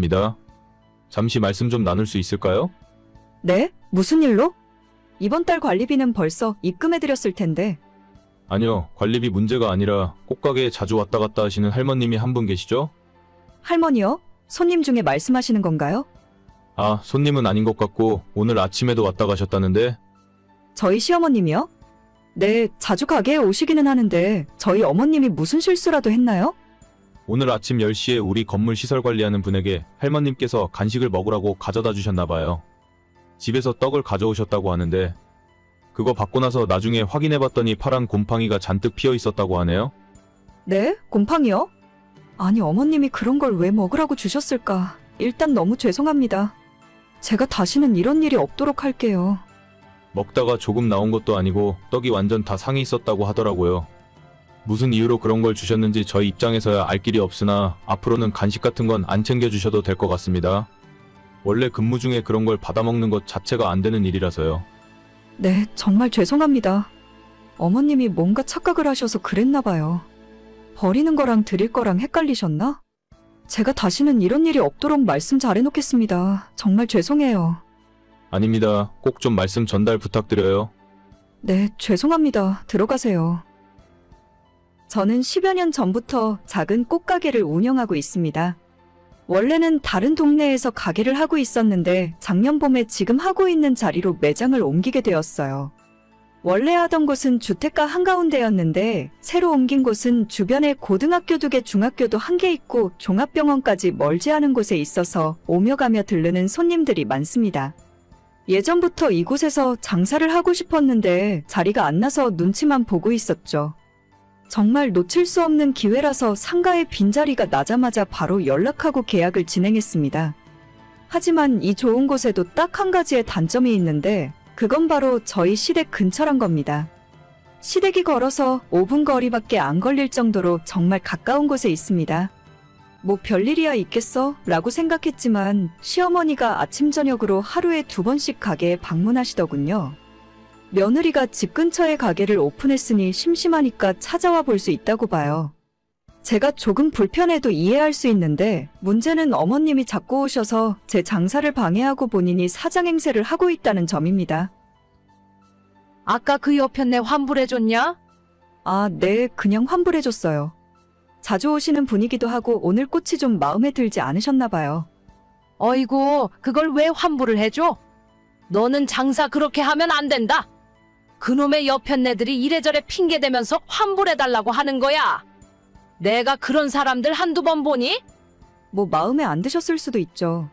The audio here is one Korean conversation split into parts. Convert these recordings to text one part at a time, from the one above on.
나왔습니다. 잠시 말씀 좀 나눌 수 있을까요? 네? 무슨 일로? 이번 달 관리비는 벌써 입금해드렸을 텐데. 아니요, 관리비 문제가 아니라 꽃가게에 자주 왔다 갔다 하시는 할머님이 한 분 계시죠? 할머니요? 손님 중에 말씀하시는 건가요? 아, 손님은 아닌 것 같고 오늘 아침에도 왔다 가셨다는데. 저희 시어머님이요? 네, 자주 가게에 오시기는 하는데 저희 어머님이 무슨 실수라도 했나요? 오늘 아침 10시에 우리 건물 시설 관리하는 분에게 할머님께서 간식을 먹으라고 가져다 주셨나 봐요. 집에서 떡을 가져오셨다고 하는데 그거 받고 나서 나중에 확인해봤더니 파란 곰팡이가 잔뜩 피어 있었다고 하네요. 네? 곰팡이요? 아니, 어머님이 그런 걸 왜 먹으라고 주셨을까? 일단 너무 죄송합니다. 제가 다시는 이런 일이 없도록 할게요. 먹다가 조금 나온 것도 아니고 떡이 완전 다 상해 있었다고 하더라고요. 무슨 이유로 그런 걸 주셨는지 저희 입장에서야 알 길이 없으나 앞으로는 간식 같은 건 안 챙겨주셔도 될 것 같습니다. 원래 근무 중에 그런 걸 받아먹는 것 자체가 안 되는 일이라서요. 네, 정말 죄송합니다. 어머님이 뭔가 착각을 하셔서 그랬나 봐요. 버리는 거랑 드릴 거랑 헷갈리셨나? 제가 다시는 이런 일이 없도록 말씀 잘해놓겠습니다. 정말 죄송해요. 아닙니다. 꼭 좀 말씀 전달 부탁드려요. 네, 죄송합니다. 들어가세요. 저는 10여 년 전부터 작은 꽃가게를 운영하고 있습니다. 원래는 다른 동네에서 가게를 하고 있었는데 작년 봄에 지금 하고 있는 자리로 매장을 옮기게 되었어요. 원래 하던 곳은 주택가 한가운데였는데 새로 옮긴 곳은 주변에 고등학교 2개, 중학교도 1개 있고 종합병원까지 멀지 않은 곳에 있어서 오며 가며 들르는 손님들이 많습니다. 예전부터 이곳에서 장사를 하고 싶었는데 자리가 안 나서 눈치만 보고 있었죠. 정말 놓칠 수 없는 기회라서 상가의 빈자리가 나자마자 바로 연락하고 계약을 진행했습니다. 하지만 이 좋은 곳에도 딱 한 가지의 단점이 있는데 그건 바로 저희 시댁 근처란 겁니다. 시댁이 걸어서 5분 거리밖에 안 걸릴 정도로 정말 가까운 곳에 있습니다. 뭐 별일이야 있겠어? 라고 생각했지만 시어머니가 아침 저녁으로 하루에 2번씩 가게에 방문하시더군요. 며느리가 집 근처에 가게를 오픈했으니 심심하니까 찾아와 볼 수 있다고 봐요. 제가 조금 불편해도 이해할 수 있는데 문제는 어머님이 자꾸 오셔서 제 장사를 방해하고 본인이 사장 행세를 하고 있다는 점입니다. 아까 그 여편네 환불해줬냐? 아, 네, 그냥 환불해줬어요. 자주 오시는 분이기도 하고 오늘 꽃이 좀 마음에 들지 않으셨나 봐요. 어이구, 그걸 왜 환불을 해줘? 너는 장사 그렇게 하면 안 된다. 그놈의 여편네들이 이래저래 핑계대면서 환불해달라고 하는 거야. 내가 그런 사람들 한두 번 보니? 뭐 마음에 안 드셨을 수도 있죠.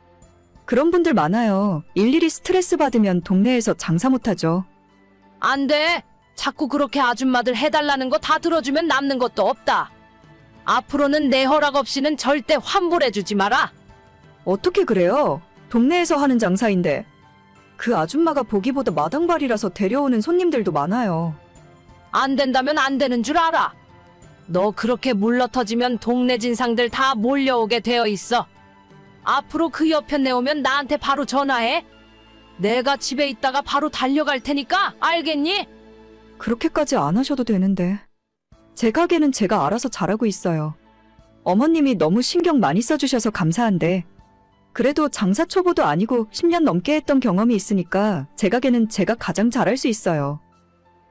그런 분들 많아요. 일일이 스트레스 받으면 동네에서 장사 못하죠. 안 돼. 자꾸 그렇게 아줌마들 해달라는 거 다 들어주면 남는 것도 없다. 앞으로는 내 허락 없이는 절대 환불해주지 마라. 어떻게 그래요? 동네에서 하는 장사인데. 그 아줌마가 보기보다 마당발이라서 데려오는 손님들도 많아요. 안 된다면 안 되는 줄 알아. 너 그렇게 물러터지면 동네 진상들 다 몰려오게 되어 있어. 앞으로 그 여편네 오면 나한테 바로 전화해. 내가 집에 있다가 바로 달려갈 테니까 알겠니? 그렇게까지 안 하셔도 되는데. 제 가게는 제가 알아서 잘하고 있어요. 어머님이 너무 신경 많이 써주셔서 감사한데 그래도 장사 초보도 아니고 10년 넘게 했던 경험이 있으니까 제 가게는 제가 가장 잘할 수 있어요.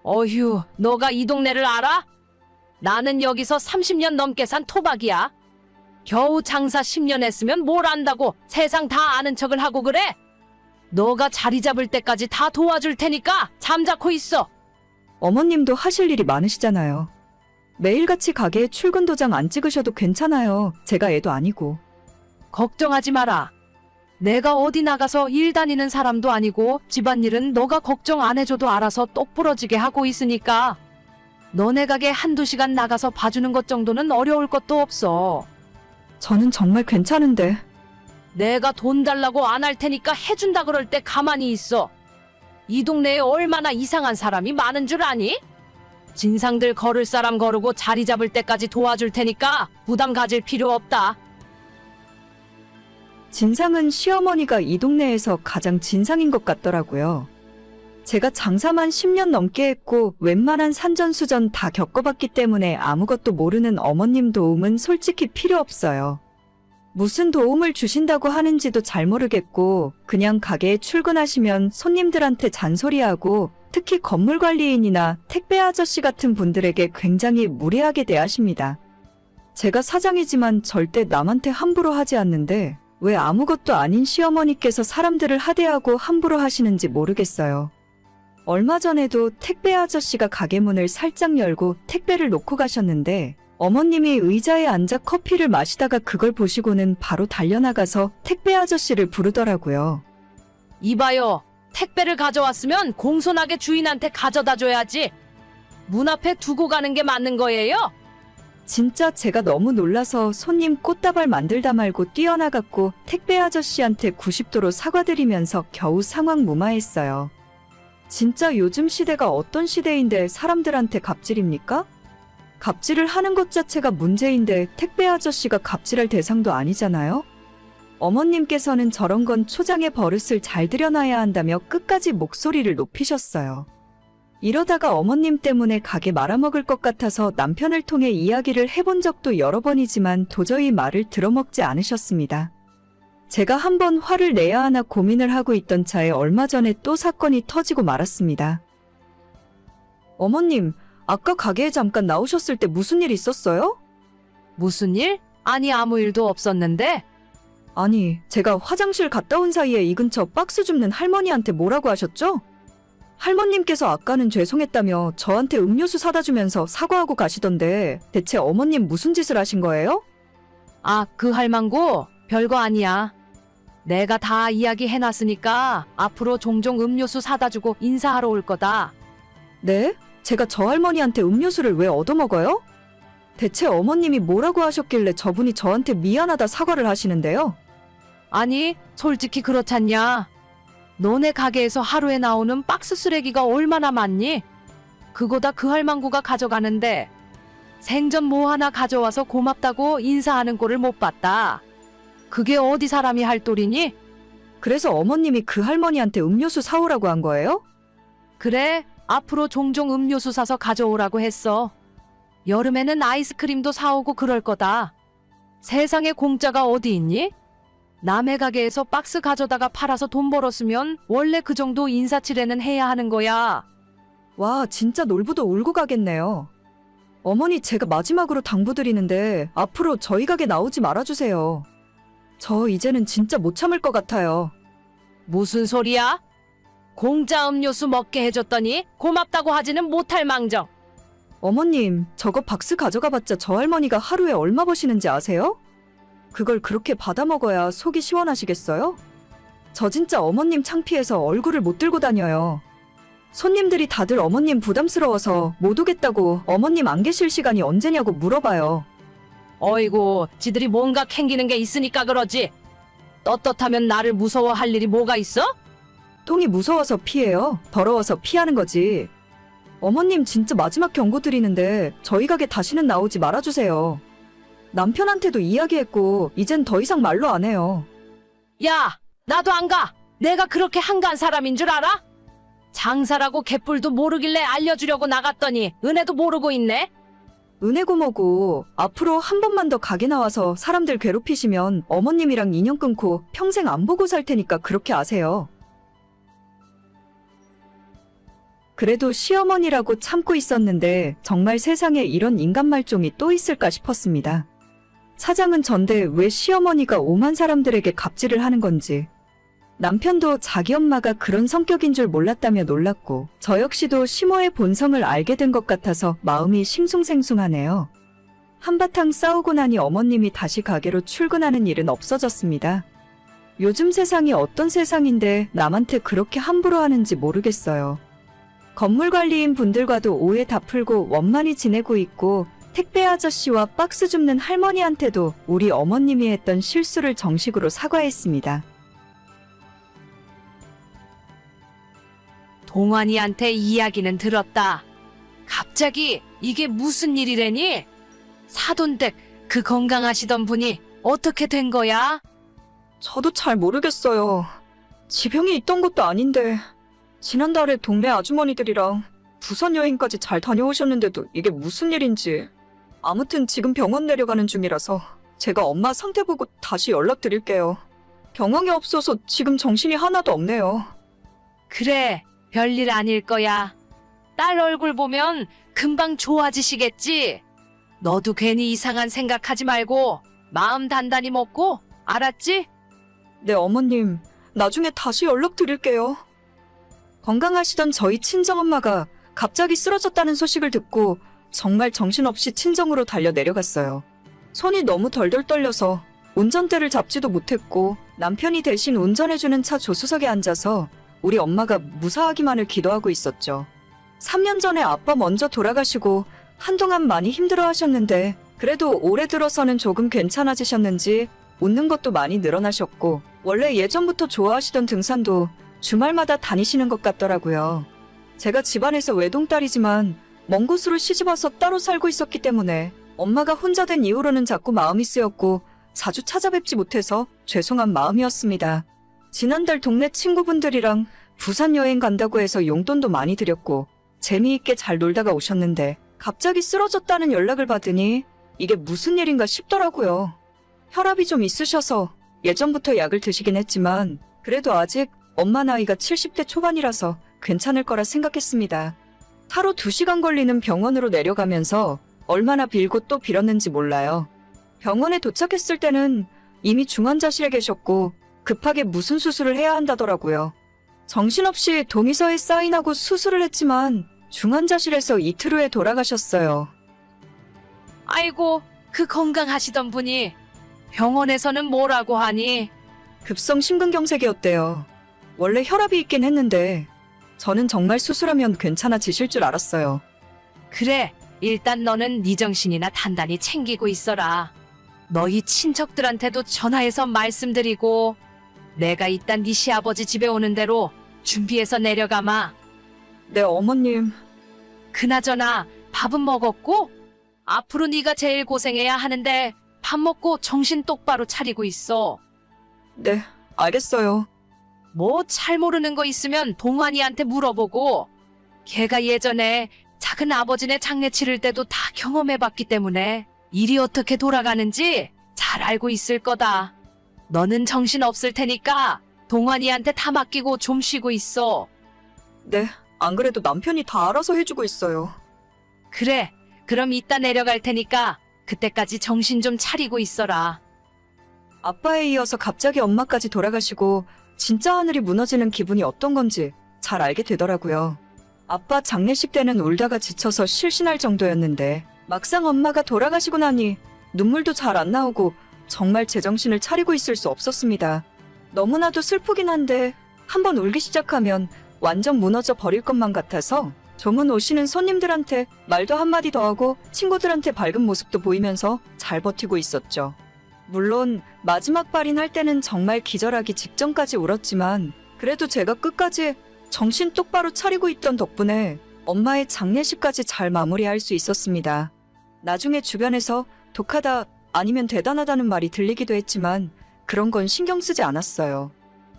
어휴, 너가 이 동네를 알아? 나는 여기서 30년 넘게 산 토박이야. 겨우 장사 10년 했으면 뭘 안다고 세상 다 아는 척을 하고 그래? 너가 자리 잡을 때까지 다 도와줄 테니까 잠자코 있어. 어머님도 하실 일이 많으시잖아요. 매일같이 가게에 출근 도장 안 찍으셔도 괜찮아요. 제가 애도 아니고. 걱정하지 마라. 내가 어디 나가서 일 다니는 사람도 아니고 집안일은 너가 걱정 안 해줘도 알아서 똑부러지게 하고 있으니까 너네 가게 한두 시간 나가서 봐주는 것 정도는 어려울 것도 없어. 저는 정말 괜찮은데. 내가 돈 달라고 안 할 테니까 해준다 그럴 때 가만히 있어. 이 동네에 얼마나 이상한 사람이 많은 줄 아니? 진상들 걸을 사람 거르고 자리 잡을 때까지 도와줄 테니까 부담 가질 필요 없다. 진상은 시어머니가 이 동네에서 가장 진상인 것 같더라고요. 제가 장사만 10년 넘게 했고 웬만한 산전수전 다 겪어봤기 때문에 아무것도 모르는 어머님 도움은 솔직히 필요 없어요. 무슨 도움을 주신다고 하는지도 잘 모르겠고 그냥 가게에 출근하시면 손님들한테 잔소리하고 특히 건물관리인이나 택배 아저씨 같은 분들에게 굉장히 무례하게 대하십니다. 제가 사장이지만 절대 남한테 함부로 하지 않는데 왜 아무것도 아닌 시어머니께서 사람들을 하대하고 함부로 하시는지 모르겠어요. 얼마 전에도 택배 아저씨가 가게 문을 살짝 열고 택배를 놓고 가셨는데 어머님이 의자에 앉아 커피를 마시다가 그걸 보시고는 바로 달려나가서 택배 아저씨를 부르더라고요. 이봐요. 택배를 가져왔으면 공손하게 주인한테 가져다 줘야지. 문 앞에 두고 가는 게 맞는 거예요? 진짜 제가 너무 놀라서 손님 꽃다발 만들다 말고 뛰어나갔고 택배 아저씨한테 90도로 사과드리면서 겨우 상황 무마했어요. 진짜 요즘 시대가 어떤 시대인데 사람들한테 갑질입니까? 갑질을 하는 것 자체가 문제인데 택배 아저씨가 갑질할 대상도 아니잖아요? 어머님께서는 저런 건 초장의 버릇을 잘 들여놔야 한다며 끝까지 목소리를 높이셨어요. 이러다가 어머님 때문에 가게 말아먹을 것 같아서 남편을 통해 이야기를 해본 적도 여러 번이지만 도저히 말을 들어먹지 않으셨습니다. 제가 한번 화를 내야 하나 고민을 하고 있던 차에 얼마 전에 또 사건이 터지고 말았습니다. 어머님, 아까 가게에 잠깐 나오셨을 때 무슨 일 있었어요? 무슨 일? 아니 아무 일도 없었는데. 아니, 제가 화장실 갔다 온 사이에 이 근처 박스 줍는 할머니한테 뭐라고 하셨죠? 할머님께서 아까는 죄송했다며 저한테 음료수 사다 주면서 사과하고 가시던데 대체 어머님 무슨 짓을 하신 거예요? 아, 그 할망구? 별거 아니야. 내가 다 이야기해놨으니까 앞으로 종종 음료수 사다 주고 인사하러 올 거다. 네? 제가 저 할머니한테 음료수를 왜 얻어먹어요? 대체 어머님이 뭐라고 하셨길래 저분이 저한테 미안하다 사과를 하시는데요? 아니, 솔직히 그렇잖냐. 너네 가게에서 하루에 나오는 박스 쓰레기가 얼마나 많니? 그거 다 그 할망구가 가져가는데 생전 뭐 하나 가져와서 고맙다고 인사하는 꼴을 못 봤다. 그게 어디 사람이 할 도리니? 그래서 어머님이 그 할머니한테 음료수 사오라고 한 거예요? 그래, 앞으로 종종 음료수 사서 가져오라고 했어. 여름에는 아이스크림도 사오고 그럴 거다. 세상에 공짜가 어디 있니? 남의 가게에서 박스 가져다가 팔아서 돈 벌었으면 원래 그 정도 인사치레는 해야 하는 거야. 와, 진짜 놀부도 울고 가겠네요. 어머니, 제가 마지막으로 당부드리는데 앞으로 저희 가게 나오지 말아주세요. 저 이제는 진짜 못 참을 것 같아요. 무슨 소리야? 공짜 음료수 먹게 해줬더니 고맙다고 하지는 못할 망정. 어머님, 저거 박스 가져가봤자 저 할머니가 하루에 얼마 버시는지 아세요? 그걸 그렇게 받아먹어야 속이 시원하시겠어요? 저 진짜 어머님 창피해서 얼굴을 못 들고 다녀요. 손님들이 다들 어머님 부담스러워서 못 오겠다고 어머님 안 계실 시간이 언제냐고 물어봐요. 어이구, 지들이 뭔가 캥기는 게 있으니까 그러지. 떳떳하면 나를 무서워할 일이 뭐가 있어? 똥이 무서워서 피해요. 더러워서 피하는 거지. 어머님 진짜 마지막 경고 드리는데 저희 가게 다시는 나오지 말아주세요. 남편한테도 이야기했고 이젠 더 이상 말로 안 해요. 야, 나도 안 가. 내가 그렇게 한가한 사람인 줄 알아? 장사라고 개뿔도 모르길래 알려주려고 나갔더니 은혜도 모르고 있네. 은혜고 뭐고 앞으로 한 번만 더 가게 나와서 사람들 괴롭히시면 어머님이랑 인연 끊고 평생 안 보고 살 테니까 그렇게 아세요. 그래도 시어머니라고 참고 있었는데 정말 세상에 이런 인간 말종이 또 있을까 싶었습니다. 사장은 전데 왜 시어머니가 오만 사람들에게 갑질을 하는 건지. 남편도 자기 엄마가 그런 성격인 줄 몰랐다며 놀랐고 저 역시도 시모의 본성을 알게 된 것 같아서 마음이 싱숭생숭하네요. 한바탕 싸우고 나니 어머님이 다시 가게로 출근하는 일은 없어졌습니다. 요즘 세상이 어떤 세상인데 남한테 그렇게 함부로 하는지 모르겠어요. 건물관리인 분들과도 오해 다 풀고 원만히 지내고 있고 택배 아저씨와 박스 줍는 할머니한테도 우리 어머님이 했던 실수를 정식으로 사과했습니다. 동환이한테 이야기는 들었다. 갑자기 이게 무슨 일이래니? 사돈댁 그 건강하시던 분이 어떻게 된 거야? 저도 잘 모르겠어요. 지병이 있던 것도 아닌데 지난달에 동네 아주머니들이랑 부산 여행까지 잘 다녀오셨는데도 이게 무슨 일인지. 아무튼 지금 병원 내려가는 중이라서 제가 엄마 상태 보고 다시 연락드릴게요. 경황이 없어서 지금 정신이 하나도 없네요. 그래, 별일 아닐 거야. 딸 얼굴 보면 금방 좋아지시겠지? 너도 괜히 이상한 생각하지 말고 마음 단단히 먹고, 알았지? 네, 어머님. 나중에 다시 연락드릴게요. 건강하시던 저희 친정엄마가 갑자기 쓰러졌다는 소식을 듣고 정말 정신없이 친정으로 달려 내려갔어요. 손이 너무 덜덜 떨려서 운전대를 잡지도 못했고 남편이 대신 운전해주는 차 조수석에 앉아서 우리 엄마가 무사하기만을 기도하고 있었죠. 3년 전에 아빠 먼저 돌아가시고 한동안 많이 힘들어 하셨는데 그래도 올해 들어서는 조금 괜찮아지셨는지 웃는 것도 많이 늘어나셨고 원래 예전부터 좋아하시던 등산도 주말마다 다니시는 것 같더라고요. 제가 집안에서 외동딸이지만 먼 곳으로 시집와서 따로 살고 있었기 때문에 엄마가 혼자 된 이후로는 자꾸 마음이 쓰였고 자주 찾아뵙지 못해서 죄송한 마음이었습니다. 지난달 동네 친구분들이랑 부산 여행 간다고 해서 용돈도 많이 드렸고 재미있게 잘 놀다가 오셨는데 갑자기 쓰러졌다는 연락을 받으니 이게 무슨 일인가 싶더라고요. 혈압이 좀 있으셔서 예전부터 약을 드시긴 했지만 그래도 아직 엄마 나이가 70대 초반이라서 괜찮을 거라 생각했습니다. 하루 2시간 걸리는 병원으로 내려가면서 얼마나 빌고 또 빌었는지 몰라요. 병원에 도착했을 때는 이미 중환자실에 계셨고 급하게 무슨 수술을 해야 한다더라고요. 정신없이 동의서에 사인하고 수술을 했지만 중환자실에서 이틀 후에 돌아가셨어요. 아이고, 그 건강하시던 분이 병원에서는 뭐라고 하니? 급성 심근경색이었대요. 원래 혈압이 있긴 했는데 저는 정말 수술하면 괜찮아지실 줄 알았어요. 그래, 일단 너는 네 정신이나 단단히 챙기고 있어라. 너희 친척들한테도 전화해서 말씀드리고 내가 이딴 네 시아버지 집에 오는 대로 준비해서 내려가마. 네, 어머님. 그나저나 밥은 먹었고? 앞으로 네가 제일 고생해야 하는데 밥 먹고 정신 똑바로 차리고 있어. 네, 알겠어요. 뭐 잘 모르는 거 있으면 동환이한테 물어보고. 걔가 예전에 작은 아버지네 장례 치를 때도 다 경험해봤기 때문에 일이 어떻게 돌아가는지 잘 알고 있을 거다. 너는 정신 없을 테니까 동환이한테 다 맡기고 좀 쉬고 있어. 네, 안 그래도 남편이 다 알아서 해주고 있어요. 그래, 그럼 이따 내려갈 테니까 그때까지 정신 좀 차리고 있어라. 아빠에 이어서 갑자기 엄마까지 돌아가시고 진짜 하늘이 무너지는 기분이 어떤 건지 잘 알게 되더라고요. 아빠 장례식 때는 울다가 지쳐서 실신할 정도였는데 막상 엄마가 돌아가시고 나니 눈물도 잘 안 나오고 정말 제정신을 차리고 있을 수 없었습니다. 너무나도 슬프긴 한데 한번 울기 시작하면 완전 무너져 버릴 것만 같아서 조문 오시는 손님들한테 말도 한마디 더 하고 친구들한테 밝은 모습도 보이면서 잘 버티고 있었죠. 물론 마지막 발인할 때는 정말 기절하기 직전까지 울었지만 그래도 제가 끝까지 정신 똑바로 차리고 있던 덕분에 엄마의 장례식까지 잘 마무리할 수 있었습니다. 나중에 주변에서 독하다 아니면 대단하다는 말이 들리기도 했지만 그런 건 신경 쓰지 않았어요.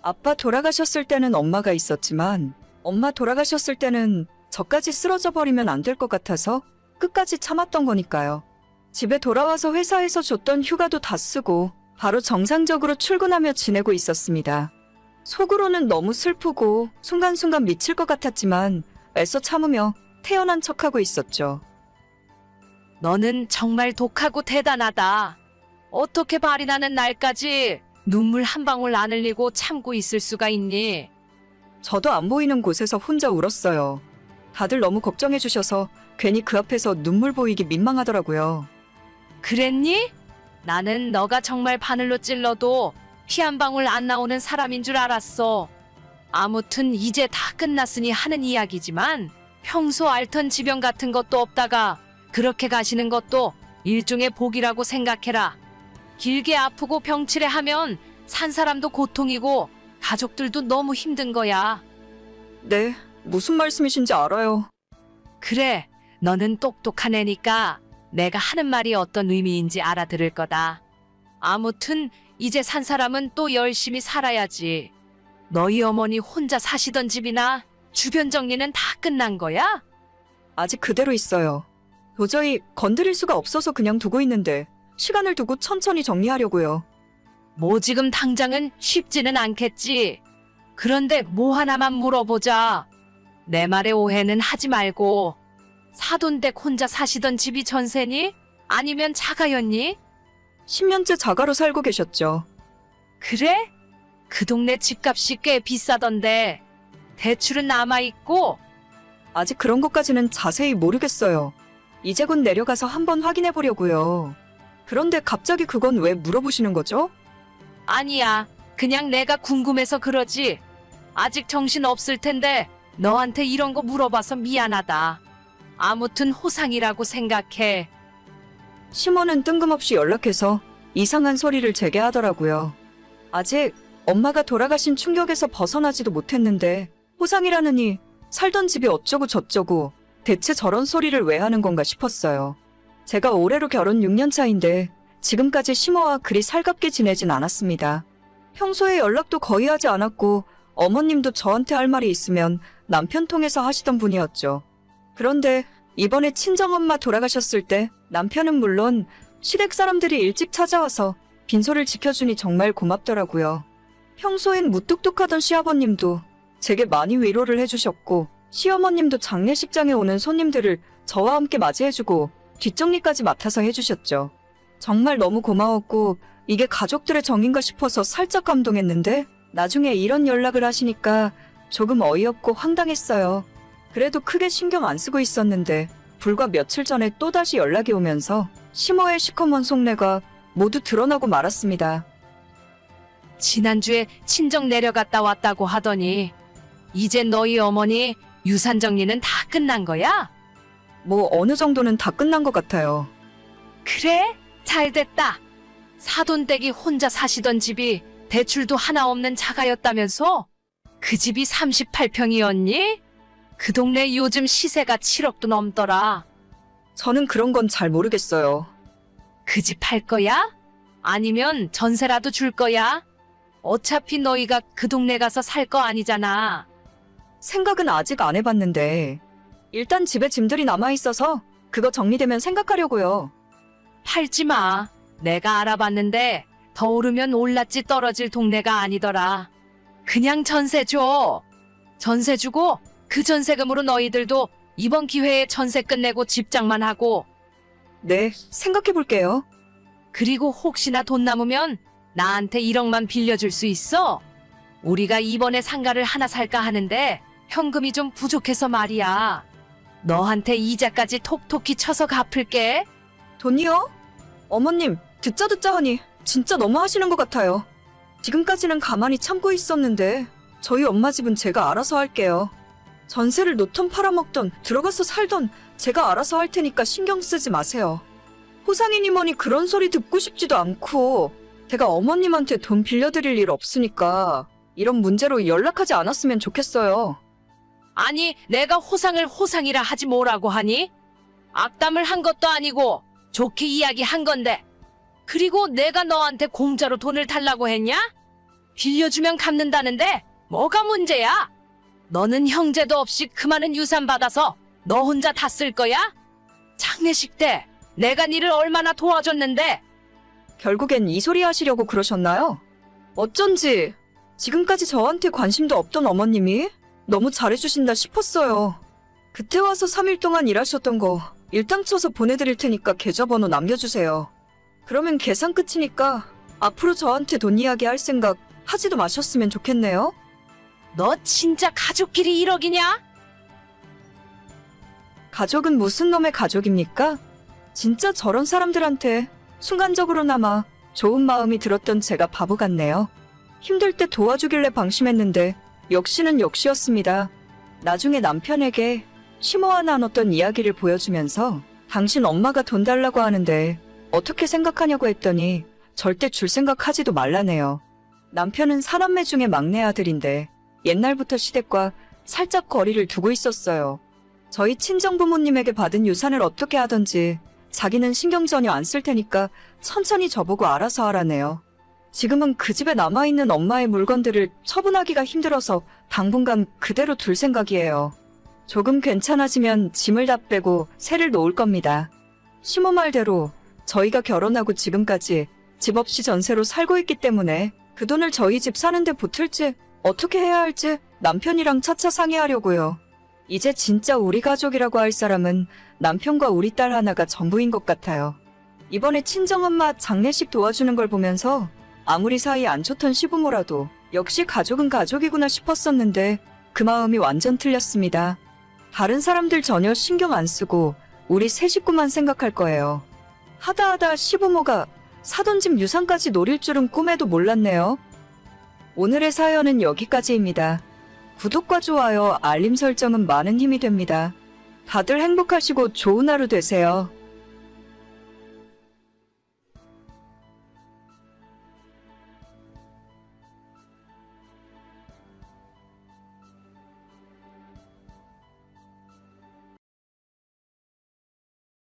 아빠 돌아가셨을 때는 엄마가 있었지만 엄마 돌아가셨을 때는 저까지 쓰러져 버리면 안 될 것 같아서 끝까지 참았던 거니까요. 집에 돌아와서 회사에서 줬던 휴가도 다 쓰고 바로 정상적으로 출근하며 지내고 있었습니다. 속으로는 너무 슬프고 순간순간 미칠 것 같았지만 애써 참으며 태어난 척하고 있었죠. 너는 정말 독하고 대단하다. 어떻게 발인하는 날까지 눈물 한 방울 안 흘리고 참고 있을 수가 있니? 저도 안 보이는 곳에서 혼자 울었어요. 다들 너무 걱정해 주셔서 괜히 그 앞에서 눈물 보이기 민망하더라고요. 그랬니? 나는 너가 정말 바늘로 찔러도 피 한 방울 안 나오는 사람인 줄 알았어. 아무튼 이제 다 끝났으니 하는 이야기지만 평소 앓던 지병 같은 것도 없다가 그렇게 가시는 것도 일종의 복이라고 생각해라. 길게 아프고 병치레 하면 산 사람도 고통이고 가족들도 너무 힘든 거야. 네, 무슨 말씀이신지 알아요. 그래, 너는 똑똑한 애니까 내가 하는 말이 어떤 의미인지 알아들을 거다. 아무튼 이제 산 사람은 또 열심히 살아야지. 너희 어머니 혼자 사시던 집이나 주변 정리는 다 끝난 거야? 아직 그대로 있어요. 도저히 건드릴 수가 없어서 그냥 두고 있는데 시간을 두고 천천히 정리하려고요. 뭐 지금 당장은 쉽지는 않겠지. 그런데 뭐 하나만 물어보자. 내 말에 오해는 하지 말고 사돈댁 혼자 사시던 집이 전세니? 아니면 자가였니? 10년째 자가로 살고 계셨죠. 그래? 그 동네 집값이 꽤 비싸던데 대출은 남아있고. 아직 그런 것까지는 자세히 모르겠어요. 이제 곧 내려가서 한번 확인해 보려고요. 그런데 갑자기 그건 왜 물어보시는 거죠? 아니야, 그냥 내가 궁금해서 그러지. 아직 정신 없을 텐데 너한테 이런 거 물어봐서 미안하다. 아무튼 호상이라고 생각해. 시모는 뜬금없이 연락해서 이상한 소리를 제게 하더라고요. 아직 엄마가 돌아가신 충격에서 벗어나지도 못했는데 호상이라느니 살던 집이 어쩌고 저쩌고 대체 저런 소리를 왜 하는 건가 싶었어요. 제가 올해로 결혼 6년 차인데 지금까지 시모와 그리 살갑게 지내진 않았습니다. 평소에 연락도 거의 하지 않았고 어머님도 저한테 할 말이 있으면 남편 통해서 하시던 분이었죠. 그런데 이번에 친정엄마 돌아가셨을 때 남편은 물론 시댁 사람들이 일찍 찾아와서 빈소를 지켜주니 정말 고맙더라고요. 평소엔 무뚝뚝하던 시아버님도 제게 많이 위로를 해주셨고 시어머님도 장례식장에 오는 손님들을 저와 함께 맞이해주고 뒷정리까지 맡아서 해주셨죠. 정말 너무 고마웠고 이게 가족들의 정인가 싶어서 살짝 감동했는데 나중에 이런 연락을 하시니까 조금 어이없고 황당했어요. 그래도 크게 신경 안 쓰고 있었는데 불과 며칠 전에 또다시 연락이 오면서 시모의 시커먼 속내가 모두 드러나고 말았습니다. 지난주에 친정 내려갔다 왔다고 하더니 이제 너희 어머니 유산 정리는 다 끝난 거야? 뭐 어느 정도는 다 끝난 것 같아요. 그래? 잘 됐다. 사돈댁이 혼자 사시던 집이 대출도 하나 없는 자가였다면서? 그 집이 38평이었니? 그 동네 요즘 시세가 7억도 넘더라. 저는 그런 건 잘 모르겠어요. 그 집 팔 거야? 아니면 전세라도 줄 거야? 어차피 너희가 그 동네 가서 살 거 아니잖아. 생각은 아직 안 해봤는데 일단 집에 짐들이 남아있어서 그거 정리되면 생각하려고요. 팔지 마. 내가 알아봤는데 더 오르면 올랐지 떨어질 동네가 아니더라. 그냥 전세 줘. 전세 주고 그 전세금으로 너희들도 이번 기회에 전세 끝내고 집장만 하고, 네, 생각해볼게요. 그리고 혹시나 돈 남으면 나한테 1억만 빌려줄 수 있어? 우리가 이번에 상가를 하나 살까 하는데 현금이 좀 부족해서 말이야. 너한테 이자까지 톡톡히 쳐서 갚을게. 돈이요? 어머님, 듣자 하니 진짜 너무 하시는 것 같아요. 지금까지는 가만히 참고 있었는데 저희 엄마 집은 제가 알아서 할게요. 전세를 놓던 팔아먹던 들어가서 살던 제가 알아서 할 테니까 신경 쓰지 마세요. 호상이니 뭐니 그런 소리 듣고 싶지도 않고 제가 어머님한테 돈 빌려드릴 일 없으니까 이런 문제로 연락하지 않았으면 좋겠어요. 아니, 내가 호상을 호상이라 하지 뭐라고 하니? 악담을 한 것도 아니고 좋게 이야기한 건데. 그리고 내가 너한테 공짜로 돈을 달라고 했냐? 빌려주면 갚는다는데 뭐가 문제야? 너는 형제도 없이 그 많은 유산 받아서 너 혼자 다 쓸 거야? 장례식 때 내가 니를 얼마나 도와줬는데. 결국엔 이 소리 하시려고 그러셨나요? 어쩐지 지금까지 저한테 관심도 없던 어머님이 너무 잘해주신다 싶었어요. 그때 와서 3일 동안 일하셨던 거 일당 쳐서 보내드릴 테니까 계좌번호 남겨주세요. 그러면 계산 끝이니까 앞으로 저한테 돈 이야기 할 생각 하지도 마셨으면 좋겠네요. 너 진짜 가족끼리 1억이냐? 가족은 무슨 놈의 가족입니까? 진짜 저런 사람들한테 순간적으로나마 좋은 마음이 들었던 제가 바보 같네요. 힘들 때 도와주길래 방심했는데 역시는 역시였습니다. 나중에 남편에게 시모와 나눴던 이야기를 보여주면서 당신 엄마가 돈 달라고 하는데 어떻게 생각하냐고 했더니 절대 줄 생각하지도 말라네요. 남편은 사남매 중에 막내 아들인데 옛날부터 시댁과 살짝 거리를 두고 있었어요. 저희 친정부모님에게 받은 유산을 어떻게 하던지 자기는 신경 전혀 안 쓸 테니까 천천히 저보고 알아서 하라네요. 지금은 그 집에 남아있는 엄마의 물건들을 처분하기가 힘들어서 당분간 그대로 둘 생각이에요. 조금 괜찮아지면 짐을 다 빼고 새를 놓을 겁니다. 시모 말대로 저희가 결혼하고 지금까지 집 없이 전세로 살고 있기 때문에 그 돈을 저희 집 사는데 보탤지 어떻게 해야 할지 남편이랑 차차 상의하려고요. 이제 진짜 우리 가족이라고 할 사람은 남편과 우리 딸 하나가 전부인 것 같아요. 이번에 친정엄마 장례식 도와주는 걸 보면서 아무리 사이 안 좋던 시부모라도 역시 가족은 가족이구나 싶었었는데 그 마음이 완전 틀렸습니다. 다른 사람들 전혀 신경 안 쓰고 우리 세 식구만 생각할 거예요. 하다 시부모가 사돈 집 유산까지 노릴 줄은 꿈에도 몰랐네요. 오늘의 사연은 여기까지입니다. 구독과 좋아요, 알림 설정은 많은 힘이 됩니다. 다들 행복하시고 좋은 하루 되세요.